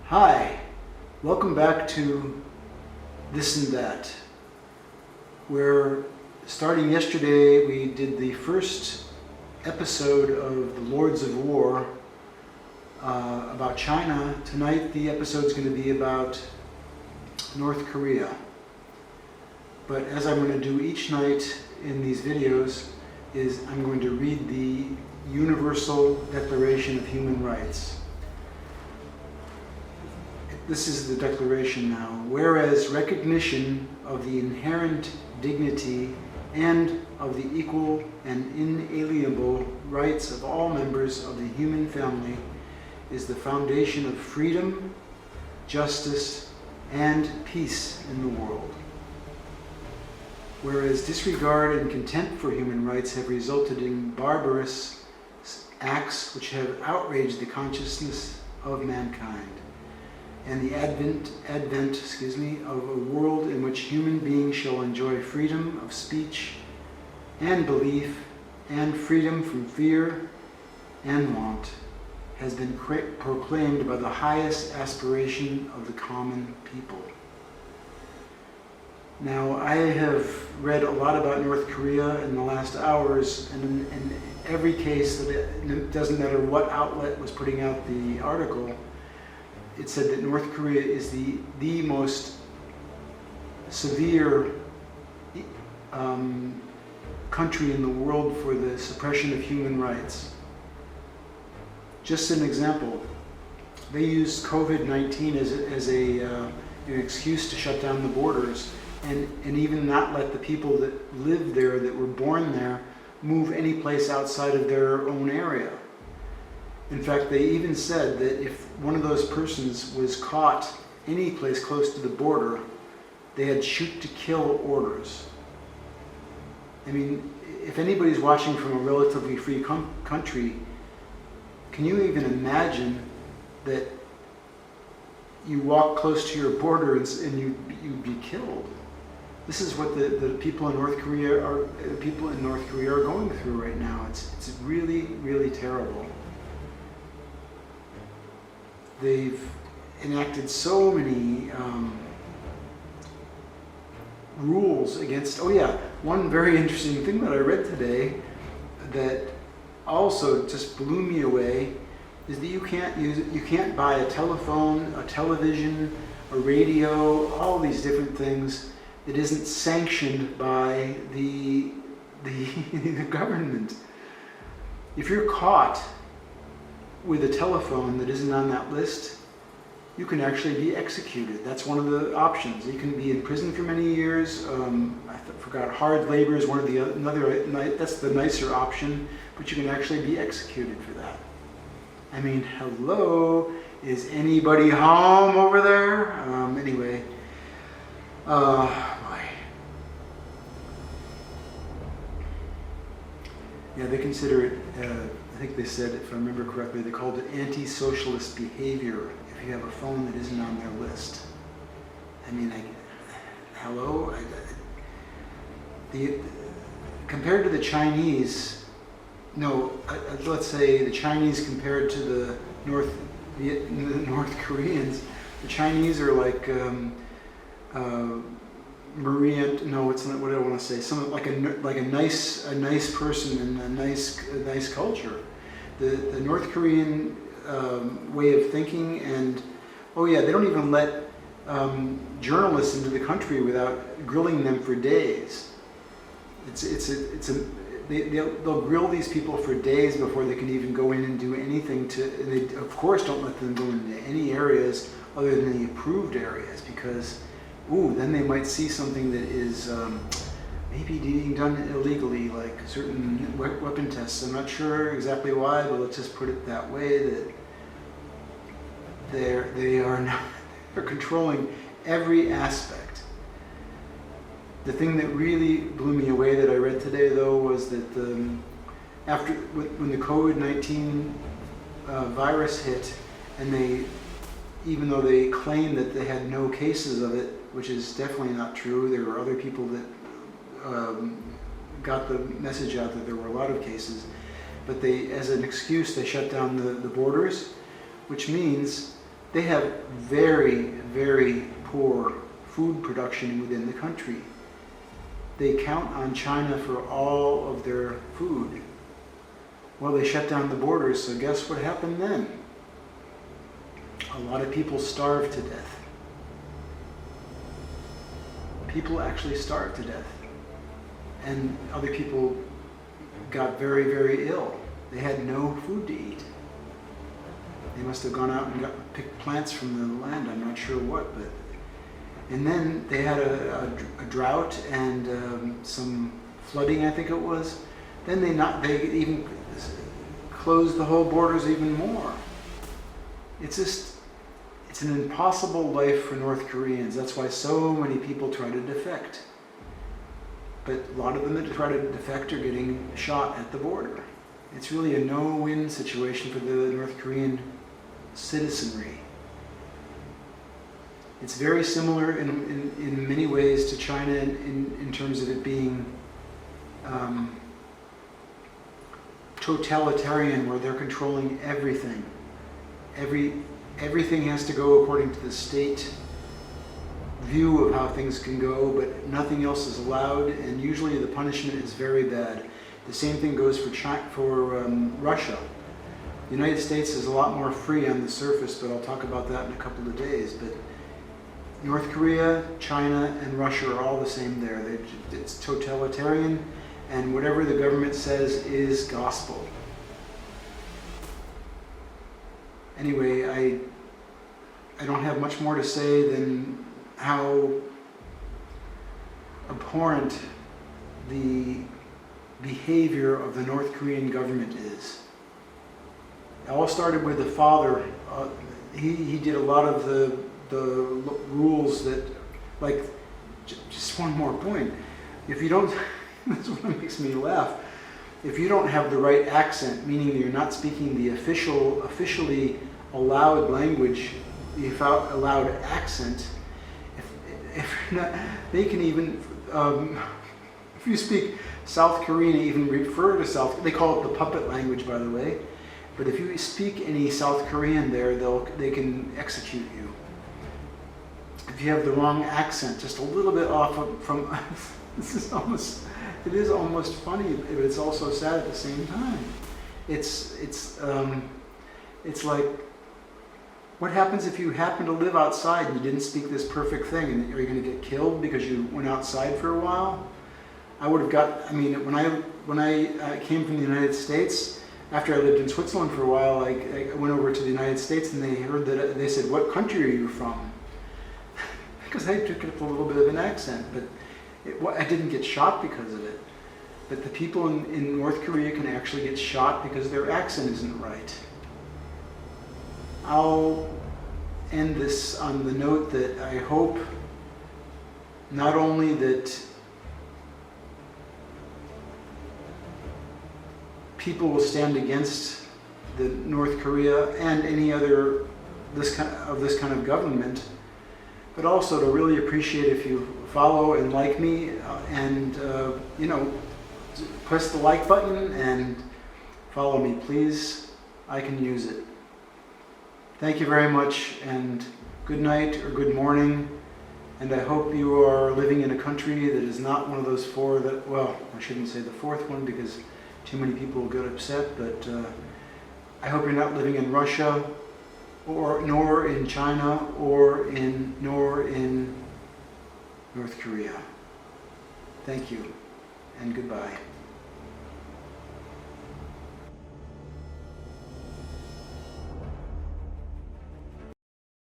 Hi, welcome back to This and That, where starting yesterday we did the first episode of the Lords of War about China. Tonight the episode is going to be about North Korea. But as I'm going to do each night in these videos is I'm going to read the Universal Declaration of Human Rights. This is the declaration now. Whereas recognition of the inherent dignity and of the equal and inalienable rights of all members of the human family is the foundation of freedom, justice, and peace in the world. Whereas disregard and contempt for human rights have resulted in barbarous acts which have outraged the consciousness of mankind, and the advent of a world in which human beings shall enjoy freedom of speech and belief and freedom from fear and want has been proclaimed by the highest aspiration of the common people. Now, I have read a lot about North Korea in the last hours, and in every case, it doesn't matter what outlet was putting out the article, it said that North Korea is the most severe country in the world for the suppression of human rights. Just an example, they used COVID-19 as an excuse to shut down the borders and even not let the people that lived there, that were born there, move any place outside of their own area. In fact, they even said that if one of those persons was caught any place close to the border, they had shoot to kill orders. I mean, if anybody's watching from a relatively free country, can you even imagine that you walk close to your border and you'd be killed? This is what the people in North Korea are going through right now. It's really, really terrible. They've enacted so many rules against. Oh yeah, one very interesting thing that I read today that also just blew me away is that you can't buy a telephone, a television, a radio, all these different things that isn't sanctioned by the government. If you're caught with a telephone that isn't on that list, you can actually be executed. That's one of the options. You can be in prison for many years. I forgot, hard labor is one of the another. That's the nicer option, but you can actually be executed for that. I mean, hello, is anybody home over there? Anyway, yeah, they consider it. I think they said, if I remember correctly, they called it anti-socialist behavior if you have a phone that isn't on their list. I mean, hello? Compared to the Chinese, let's say the Chinese compared to the North Koreans, the Chinese are like what do I want to say? Some like a nice person and a nice culture. The North Korean way of thinking, and they don't even let journalists into the country without grilling them for days. They'll grill these people for days before they can even go in and do anything and they of course don't let them go into any areas other than the approved areas, because then they might see something that is maybe being done illegally, like certain weapon tests. I'm not sure exactly why, but let's just put it that way, that they're controlling every aspect. The thing that really blew me away that I read today, though, was that when the COVID-19 virus hit, and even though they claimed that they had no cases of it, which is definitely not true. There were other people that got the message out that there were a lot of cases, but as an excuse, they shut down the borders, which means They have very, very poor food production within the country. They count on China for all of their food. Well, they shut down the borders, so guess what happened then? A lot of people starved to death. People actually starved to death. And other people got very, very ill. They had no food to eat. They must have gone out and picked plants from the land, I'm not sure what, but... And then they had a drought and some flooding, I think it was. Then they even closed the whole borders even more. It's an impossible life for North Koreans. That's why so many people try to defect. But a lot of them that try to defect are getting shot at the border. It's really a no-win situation for the North Korean citizenry. It's very similar in many ways to China in terms of it being totalitarian, where they're controlling everything. Everything has to go according to the state view of how things can go, but nothing else is allowed, and usually the punishment is very bad. The same thing goes for Russia. The United States is a lot more free on the surface, but I'll talk about that in a couple of days. But North Korea, China, and Russia are all the same there. It's totalitarian, and whatever the government says is gospel. Anyway, I don't have much more to say than how abhorrent the behavior of the North Korean government is. It all started with the father. He did a lot of the rules that, like, just one more point. If you don't, that's what makes me laugh. If you don't have the right accent, meaning you're not speaking the officially allowed language, the allowed accent, if you're not, they can even, if you speak South Korean, even refer to they call it the puppet language, by the way. But if you speak any South Korean there, they can execute you. If you have the wrong accent, just a little bit off from, it is almost funny, but it's also sad at the same time. It's like, what happens if you happen to live outside and you didn't speak this perfect thing? And are you going to get killed because you went outside for a while? When I came from the United States, after I lived in Switzerland for a while, I went over to the United States, and they said, "What country are you from?" Because I took up a little bit of an accent, but I didn't get shot because of it. But the people in North Korea can actually get shot because their accent isn't right. I'll end this on the note that I hope not only that people will stand against the North Korea and any other this kind of government, but also to really appreciate if you follow and like me and press the like button and follow me, please. I can use it. Thank you very much, and good night or good morning. And I hope you are living in a country that is not one of those four that, well, I shouldn't say the fourth one because too many people will get upset, but I hope you're not living in Russia, nor in China, nor in North Korea. Thank you, and goodbye.